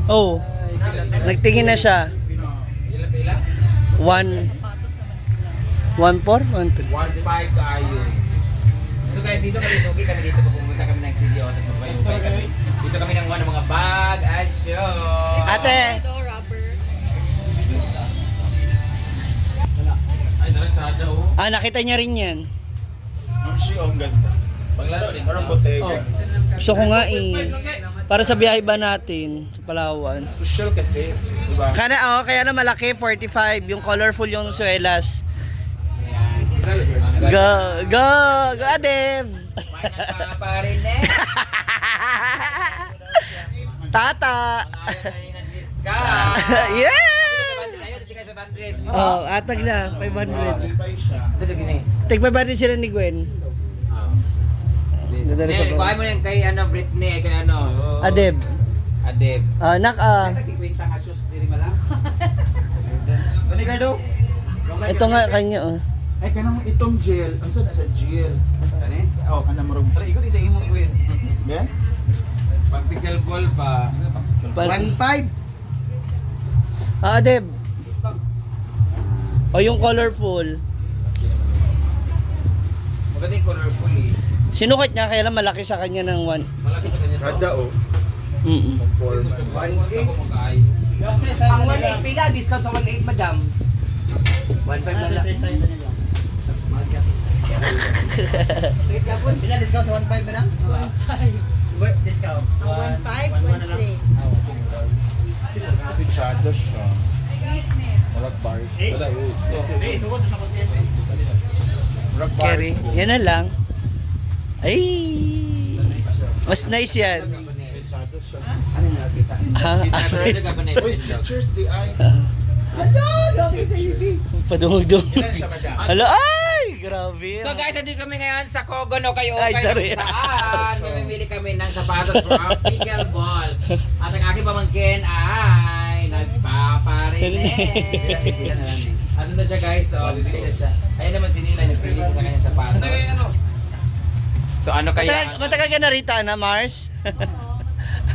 Oh, nagtingin na siya. Ilan? 1 4 1 2. 1.5 kayo. So guys, dito kami suki kami dito pag pumunta kami ng studio tapos magbayubay kami. Dito kami ng mga bag and show. Ate, Ay, nagsada oh. nakita niya rin yan. Ang ganda. Paglaro din. Parang botega. Oh. Gusto ko nga para sa biyahe ba natin sa Palawan. Social kasi, diba? Kaya na malaki 45, yung colorful yung suelas. Ang Go, Adev. pa rin eh. Tata. Ang ayaw tayo ng discount. Yeah! Ayun, hindi kayo 500. Oh, atag na 500. Qualify siya. Ito na gini. Tig 500 sila ni Gwen. Dadali sa Nel, kuha mo yan kay Britney, kay Adeb. Adeb. Ito nga kanya oh. Ay, kanang itong gel. Ang saan na sa gel? Kani? Oo, kanang marong. Tara, ikot isa imong win. Ben? Pag pickleball pa. 1.5. Adeb. O yung colorful. Maganda yung colorful eh. Sinukat niya kaya lang malaki sa kanya ng 1. Malaki sa kanya to. Kada o. Mm. Forma. Ako mag-ay. Ang 1.8 pila, discount sa 1.8 madam. 1.5 na lang. Pila discount sa 1.5 madam? 1.5. Discount. 1.5, 1.3. Pichado siya. Walang bar. Wala yun. Walang bar. Kerry. Yan na lang. Ay! Mas nice yan. Pichado siya. Ano na nakita? Uy, Skechers di ay. Ano? Dami sa UV. Padungog-dung. Ilan siya, madam? Hala, ay! Grabe. So guys, andito kami ngayon sa Kogono kayo Ay, kayo sorry. kung saan mamimili kami ng sapatos for our pickleball. At ang aking pamangkin ay nagpaparinig. Ano na siya guys? So, bibili na siya. Ayun naman si Nila, nagpili ko sa kanyang sapatos. So ano kaya? Matagal ka na rito, na Mars?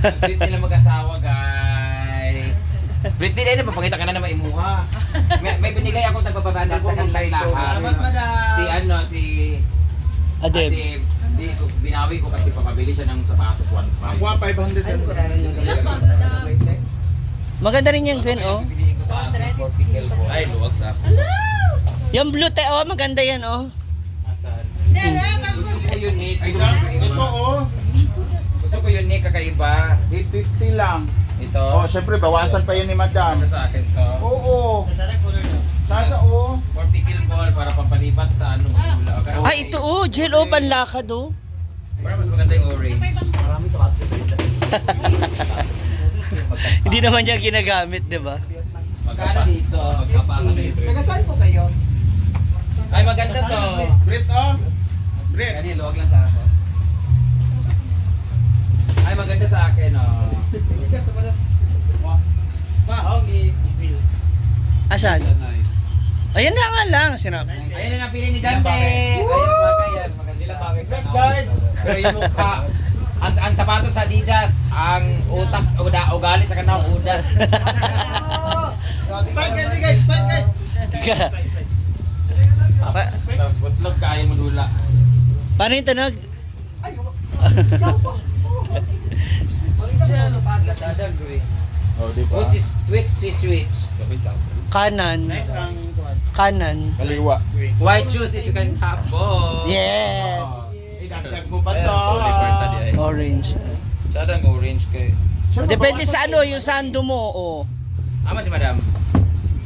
Ang sweet nila mag-asawa guys. Britney, ayun, papakita ka na na maimuha. May binigay ako tagpapabandad sa kanilang lahat. Si Adeb. Hindi ko binawi ko kasi papabili siya ng sapatos 1.5. Ako 500 Ay, na. wala rin yung Maganda rin yung Gwen, oh. Pipiliin ko sa akin for pickleball. Ay, luwag sa ako. Yung blue te, oh, maganda yan, oh. Asan? Gusto ko unique. Ito oh. Gusto ko unique, kakaiba. 850 lang. Ito. Oh, syempre bawasan pa yun ni madam. Isa sa akin to. Oo. Sada oh. For pickleball para pampalipat sa ano. Hula. Ay, ito, oh. Gel, oh, panlakad, oh. Para mas maganda yung orange. Marami sa kapsa sa Hindi naman niya ginagamit, di ba? Magkano dito? Taga-saan po kayo? Ay, maganda to. Brit oh. Brit. Kani, luwag lang sa ako. Ay, maganda sa akin, oh. Asan? Ayan na nga lang. Ayan na napili ni Dante. Ayan, bagay yan. Maganda. Pero yung mukha, ang sapatos sa Adidas, ang utak, ugalit sa kanang udas. Spike guys, guys, spike guys. Tapos butlog, kaya mo dula. Paano yung tunog? Ay, Oh, di ba? Switch. Kanan. Kanan. Kaliwa. White shoes if you can have both. Yes. Idagdag mo pa to. Orange. Sadang orange kay. Depende sa ano, yung sando mo, oh. Ama si madam.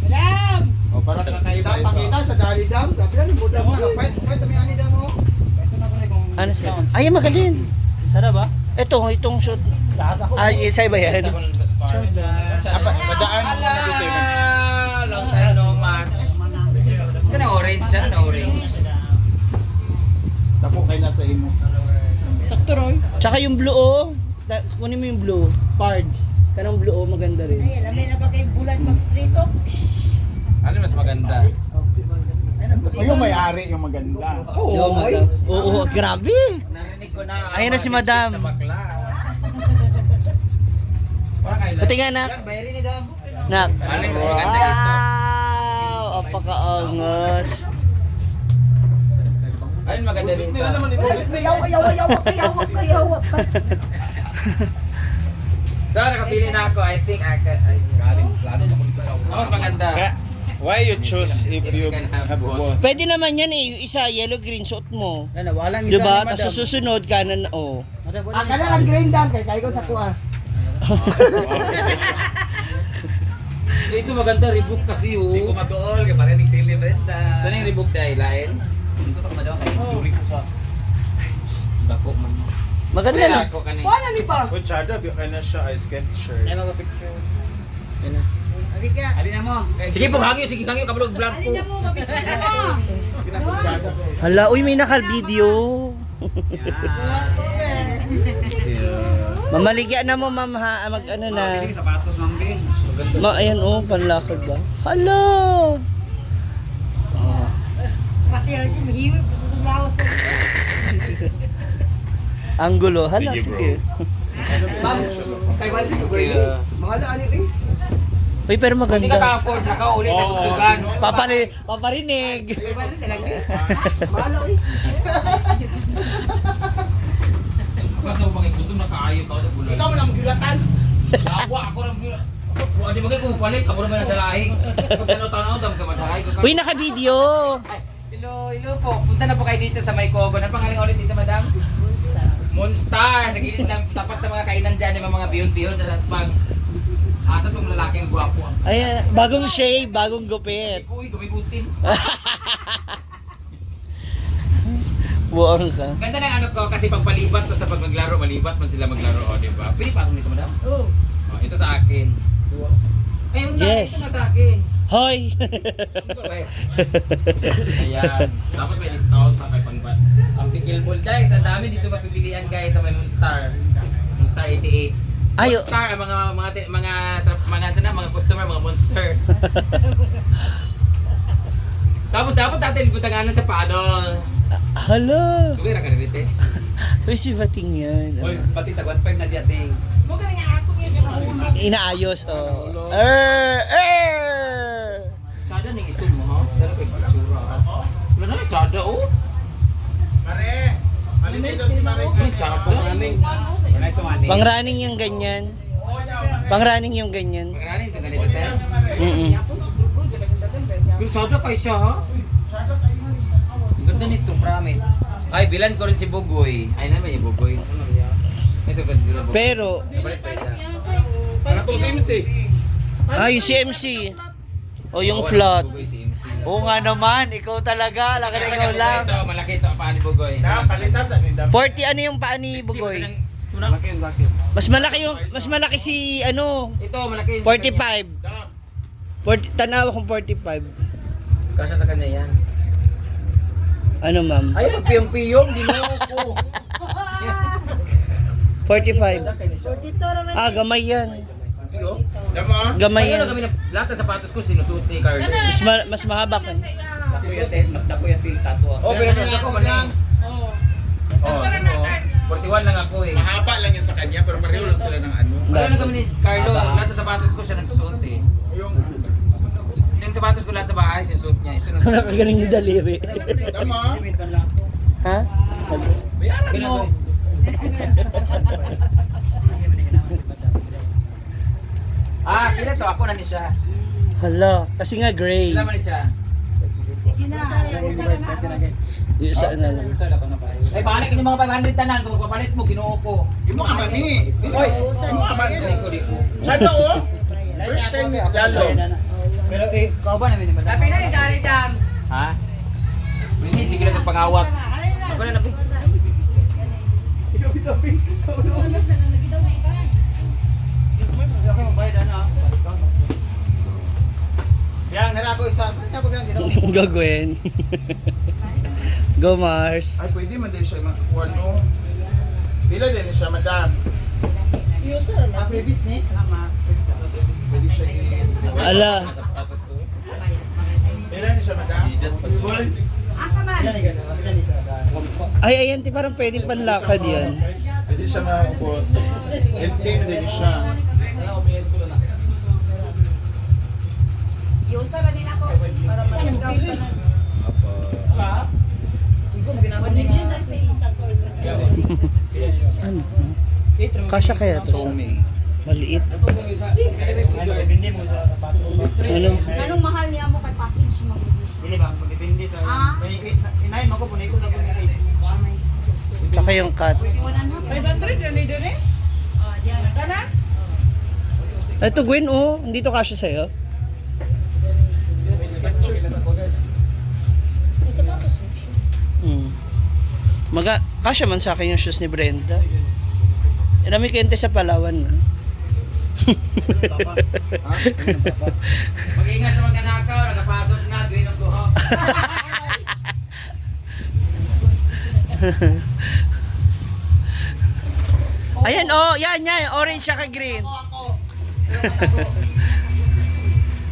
Madam! Oh, para kakaiba ito. Pakita sa dali dam. Sabi na, limutan mo. Pwede may ani dam mo. Ito na ko na kung... Ano siya? Ay, maganda yun. Sana ba? Itong shoot. Lahat ako. Ay, isa ba yan? Kita ko ng spark. Madaan mo na dito. Long time no match. Ito na orange, siya na orange. Tapo kayo na sa imo. Sakto, Roy. Tsaka yung blue, oh. Kunin mo yung blue. Pards. Kanang blue, oh, maganda rin. Ay, alam na ba kayo bulan magprito? Ano mas maganda? O yung may-ari yung maganda. Oo, oo, grabe. Narinig ko na. Ayun na si madam. Na bakla. Parang highlight. Pati nga, nak. Bayari ni Dam. Nak. Ano yung mas maganda dito? Wow! Apakaangas. Alin maganda dito? Ayaw. So, nakapili na ako. I think I can... mas maganda. Why you choose if you have both? Pwede naman yan eh. Yung isa, yellow green, suot mo. Ano, walang isa Diba? ni Tapos sa Madam. susunod, kanan, oh. Kana lang green Dam kay ko sa kuha. Ito maganda, rebook kasi oh. mag-all kay marinig tili Brenda. Ito na yung rebook dahil lain. Dito sa Madam kay jury ko sa. Bako man. Maganda Wala na. ako kanina. Wala ni pa. Kung tsada, ano siya ay Skechers. Ay mga picture. Ali ka. Ali na mo. Sige po, hangyo, sige hangyo, kabulog vlog ko. Ali na mo, mapicture mo. Hala, uy, may nakal-video. Mamaligya na mo, ma'am, ha? Mag, ano na. Sapatos mambing. Ayan, oh, panlakad ba? Hala! Pati yung hiwig, tutulawas na. Anggulo, hala, sige. Ma'am, kay Wal dito Thank you. Mga ali eh. Uy, pero Hindi ka maganda. ka-afford, naka-uli sa tutugan. Paparinig. Kay Wal talaga. Malo eh. Kasi ako makikutom, nakaayon ka sa bulan. Ikaw mo lang gilatan. Lawa, ako lang bulan. Di ba kayo kung palit, ako naman ang dalahig. Pag tanaw-tanaw, dam ka madahig. Uy, naka-video. Ay, hello po. Punta na po kayo dito sa Maycogon. Ang pangalan ulit dito, madam? Moonstar. Sa gilid lang, tapat na mga kainan dyan, yung mga bihon-bihon na pag asa tong lalaking gwapo. Ayan, bagong shave, bagong gupit. Uy, gumigutin. Buang ka. Ganda ng ano ko kasi pag palibat to sa pag maglaro, malibat man sila maglaro, o di ba? Pili pa nito, madam? Oo. Oh, ito sa akin. Ay, yung Yes. ito na sa akin. Hoy! Ayan. Dapat may discount pa kay pangbat. Ang pickle ball guys, ang dami dito mapipilian guys sa may Moonstar. Moonstar 88. Ayo. Moonstar ang mga customer, mga monster. Tapos dapat natin butanganan sa paddle. Hala! Tugay ra ka rin ite. Uy, si Bating yan. Pati tagwan 5 na diating. Mo ka nga ako yung kahuna. Inaayos, oh. Tsada ning ito mo ha. Pero kay tsura. Wala na tsada oh. Mare! Alin dito si Mare? Ano tsada namin. Nice one. Pang-running yung ganyan. Pang-running yung ganyan. Pagkaranin ka ganito tayo. Pero tsada pa siya ha. Ganda nito, promise. Ay, bilan ko rin si Bugoy. Ay, naman yung Bugoy. Ito ba bilan Bugoy? Pero, Kapalit pa isa. Ano to si MC? yung CMC. O yung flat. Bugoy si MC. Oo nga naman, ikaw talaga. Laki na ikaw lang. Ito, malaki ito ang paa ni Bugoy. Na, palitas ang nindam. 40 ano yung paa ni Bugoy? Malaki yung sakit. Mas malaki si ano, Ito, malaki yung 45. 40, tanawa kong 45. Kasya sa kanya yan. Ano ma'am? Ay, magpiyong-piyong, di mo ako. 45. Dito naman. Ah, gamay yan. Dama? Gamay Ayun, yan. kami na, lahat ng sapatos ko sinusuot ni Carlo. Mas mahaba ka. Mas dako yan til sa ato. Oh, pero nang ako, malang. Oo. Oh, 41 lang ako eh. Mahaba lang yun sa kanya, pero pareho lang sila ng ano. Ayun na kami ni Carlo, lahat ng sapatos ko siya nagsusuot eh. Yung, Yung sapatos ko lahat sa bahay, sinusuot niya. Ito na. Nakagaling yung daliri. dama? Ha? Bayaran mo! Kila to, ako na ni siya. Hala, kasi nga gray. Kila man ni siya. Yung isa na lang. Ay, balik yung mga 500 tanan, kung magpapalit mo, ginoo ko. Imo ka mani. Oy, imo ka mani. Di ko. Tsada oh. First time lalo. Pero kau ba namin Tapi na ni Dari Dam. Ha? Hindi, sige lang pangawat. Ako na napi. Yang nara ko isa. Kaya ko bilang ginawa. Go Gwen. Go Mars. Ay, pwede man din siya ano. Pila din siya, madam. User na. Previous ni. Salamat. Pwede siya Ala. Sapatos ko. Pila din siya, madam. Just pag- Asa man? Ay, ayan, ti parang pwedeng panlakad yan. Pwede siya maubos. Endgame din siya. Yusa ba din ako? Para mag-scout ka na. Ano? Kasya kaya to sa maliit? Ano? Anong mahal niya mo kay package mo? Ah, Inahin mo ko, punay ko na ko ni Tsaka yung cut. 500 dali doon eh? Oh, diyan. Sana? Ito Gwen, oh. Hindi to kasya sa'yo. Hmm. Kasya man sa akin yung shoes ni Brenda. Inami kente sa Palawan na. Mag-ingat sa mga nakaw, nakapasok na, green ang buho. Ayan, oh. Yan. Orange siya ka green.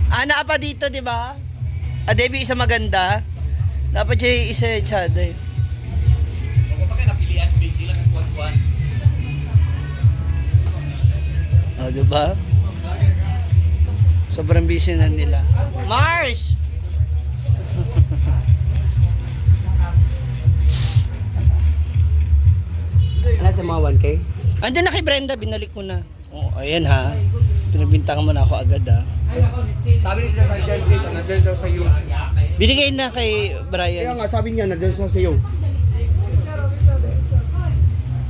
Ana pa dito, di ba? Debbie, isa maganda. Dapat siya isa tsada eh. Kung pa kayo napilian, big sila ng kuwan-kuwan. Oh, di ba? Sobrang busy na nila. Mars! Ano sa mga 1K? Andun na kay Brenda, binalik ko na. Oh, ayan ha. Pinabintangan mo na ako agad ha. Sabi nila sa dyan dito, nandun daw sa iyo. Binigay na kay Kaya Brian. nga, sabi niya, nandun sa iyo.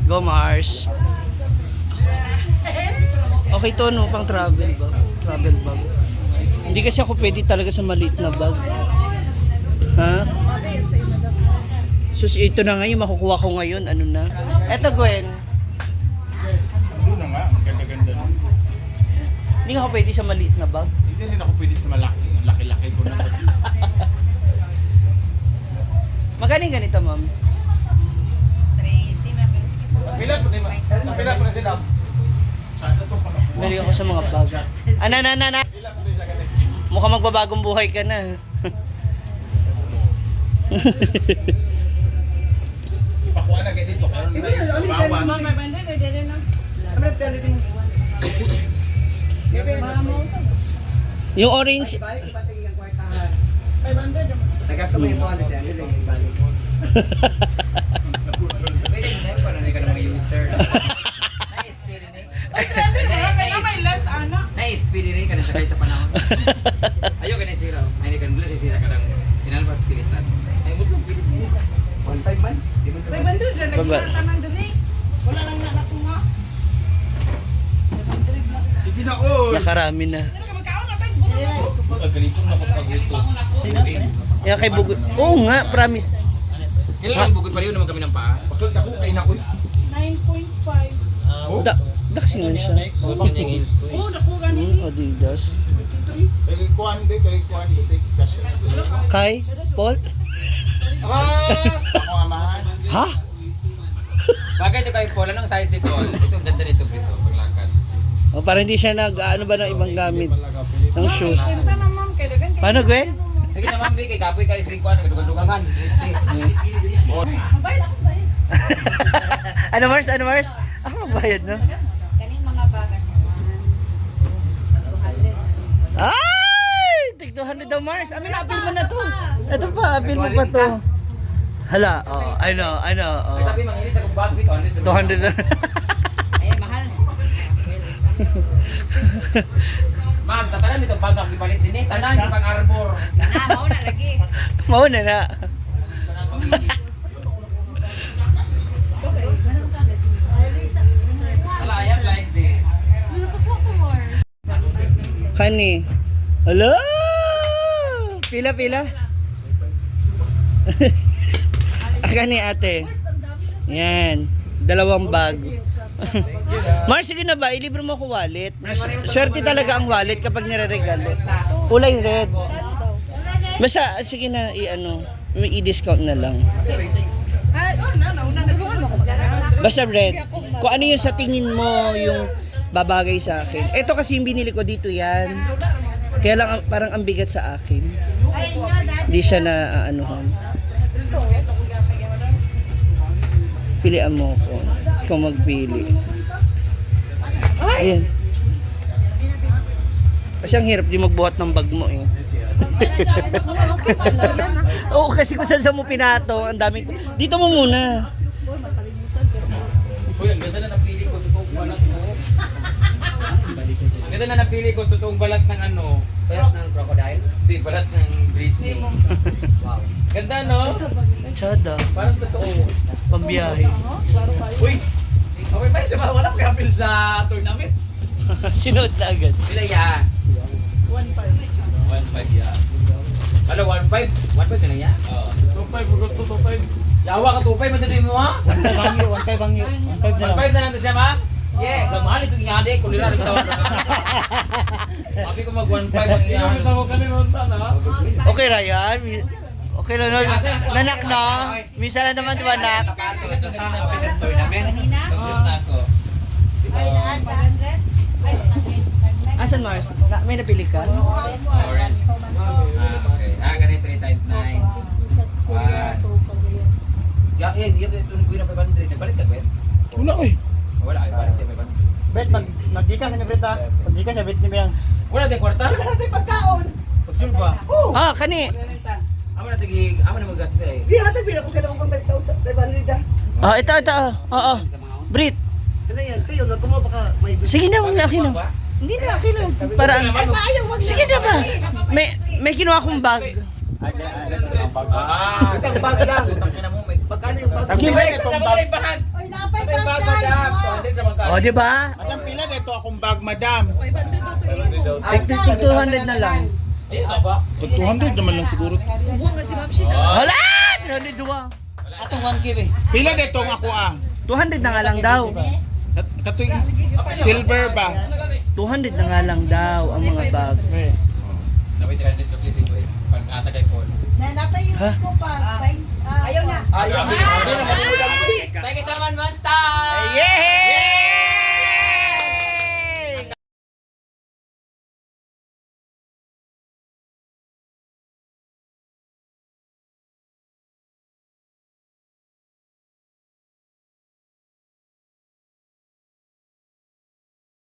Go Mars. Okay to no, pang travel bag. Travel bag. Hindi kasi ako pwede talaga sa maliit na bag. Ha? Sus, ito na ngayon, makukuha ko ngayon. Ano na? Eto Gwen. Doon na nga, maganda-ganda. Hindi nga ako pwede sa maliit na bag. Hindi rin ako pwede sa malaki. Ang laki-laki ko na. Magaling ganito, ma'am. 3 na pero Napila po na sila. Meron ako sa mga bag. Na. Mukhang magbabagong buhay ka na. Pakuha na kayo dito. Karoon na bawas. Yung orange, Nagasa mo yung 200 yan, yun lang yung balik. Pwede mo na yun, paano ka ng mga user. Na-experience. Na-experience ka na siya kayo sa panahon. Ayaw ka na sira. Ayaw ka na sira ka ng pinalabas pilitan. Ay, mo lang pilit mo. 1.5 man? Di mo ito. baba. Sige na, oy! Nakarami na. Ay, ganitong na ko sa pag-rito. Yan kay Bugod. Oo nga, promise. Kailan bugod pa rin naman kami ng paa. Bakit ako kay na, oy? 9.5. Oh, Daxing man siya. Suot ka niya yung heels ko eh. Adidas. kay Kuan, kasi cash. Kay? Paul? Ako amahan. Ha? Bagay ito kay Paul, anong size nito? Ito, ang ganda nito, Brito, paglakad. O, para hindi siya ano ba ng ibang gamit. Ng shoes. Paano, Gwen? Sige na, ma'am, kay Kapoy kayo sa likuan, nagdugan-dugangan. Let's see. Mabay ako sa'yo. Ano Mars? Ako magbayad, no? Kaning mga bagas naman. 200. Ay! Tig 200 daw, Mars. Amin, apil mo na to. Ito pa, apil mo pa to. Hala, oh, ano, Ay, oh. sabi, manginis ako bag, 200. 200 na. Ay, mahal. Ma'am, tatanan dito bag ang ipalit din eh. Tanan, di pang arbor. Na, mauna lagi. Mauna na. Wala, I am like this. Kani. Hello! Pila. Kani ate. Yan. 2 bag. Mars, sige na ba? Ilibre mo ko wallet. Swerte talaga ang wallet kapag nire-regalo. Kulay red. Basta, sige na, i-discount na lang. Basta red. Kung ano yung sa tingin mo yung babagay sa akin. Ito kasi yung binili ko dito yan. Kaya lang parang ang bigat sa akin. Hindi siya na aanuhan. Pilian mo ko. Ikaw magpili. Ayan. Kasi ang hirap di magbuhat ng bag mo eh. Oo, kasi kung saan mo pinato, ang dami. Dito mo muna. Uy, ang ganda na napili ko, totoong balat mo. Ang ganda na napili ko, totoong balat ng ano. Balat ng crocodile. Hindi, balat ng Britney. Wow. Ganda, no? Tsada, Parang totoo. pambiyahe. Uy! Okay pa siya, wala pa kapil sa tournament. Sinuot na agad. Sila ya. 1.5 yan. Ano, 1.5? 1.5 na ya? 2.5. Yawa ka 2.5, matutuin mo ha? 1.5 ang yun. 1.5 na 1.5 na lang to siya, ma'am? Yeah, mahal itong iyade, kung nila rin tawag na. Sabi ko mag 1.5 ang iyade. Okay, Ryan. Okay lang, no? Nanak na. Minsan na naman, diba, nak? Sapato ito sa tournament. Itong shoes na ako. Asan, Mars? May napili ka? Orange. Okay. Ganito 3 times 9. 1. Yan, tunog ko yun ng 500. Nagbalik ka, Ben? Wala eh. Wala, ay balik siya 500. Bet, mag-gikas ni Brita. Mag-gikas siya, bet ni Biyang. Wala tayong kwarta? Wala tayong pagkaon. Pagsulba. Ah, kani. Amo na mag-gas ka eh. Di ata pila ko sila kung 5,000. Ah, ito. Oo. Brit. Ano yan? Sa'yo, nagkumaw baka may... Sige na, wala, okay na. Hindi na, okay lang. Para, sige na ba? May kinuha akong bag. Isang bag lang. Tangina mo, may Pagkano yung bag? Ang pila nitong bag. Oy, napay bag. O, di ba? Madam, pila nito akong bag, madam. 200 na lang. Ay, isa ba? 200 naman lang siguro. Hala! 300 duwa. Atong 1K eh. Pila nito ang ako ah. 200 na nga lang daw. Katoy silver ba? 200 na nga lang daw ang mga bag. Napay 300 sa placing ko eh. Pag-ata kay Paul. Napay yung ko pa. Ayaw na. Thank you so much, Monster! Yay!